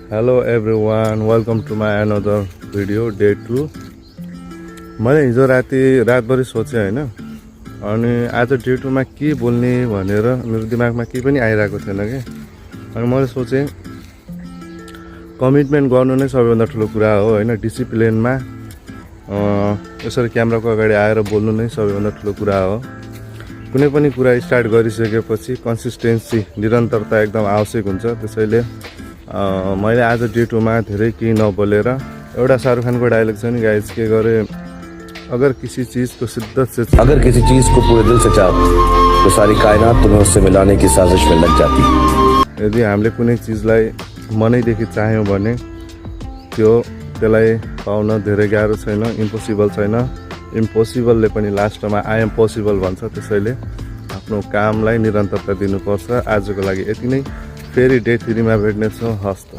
Hello everyone, welcome to my another video day 2। मैले हिजो रातभरि सोचेँ होइन, अनि आज डे 2 मा के बोल्ने भनेर मेरो दिमागमा केही पनि आइरहेको थिएन कि। अनि मैले सोचेँ कमिटमेन्ट गर्नु नै सबैभन्दा ठुलो कुरा हो होइन। डिसिप्लिनमा यसरी क्यामेराको अगाडि आएर बोल्नु नै सबैभन्दा ठुलो कुरा हो। कुनै पनि कुरा स्टार्ट गरिसकेपछि कन्सिस्टेन्सी, निरन्तरता एकदम आवश्यक हुन्छ। त्यसैले मैले आज डे 2 मा धेरै केही नबोलेर एउटा शाहरुख खानको डायलग छ नि गाइज, के गरे, अगर किसी चीज़ को शिद्दत से पूरे दिल से चाहो तो सारी कायनात तुम्हें उससे मिलाने की साजिश में लग जाती। यदि हामीले कुनै चिजलाई मनैदेखि चाह्यौँ भने त्यसलाई पाउन धेरै गाह्रो छैन, इम्पोसिबल छैन। इम्पोसिबलले पनि लास्टमा आई एम पोसिबल भन्छ। त्यसैले आफ्नो कामलाई निरन्तरता दिनुपर्छ। आजको लागि यति नै। फेरि डे 3 मा भेट्नेछौँ। हस्त।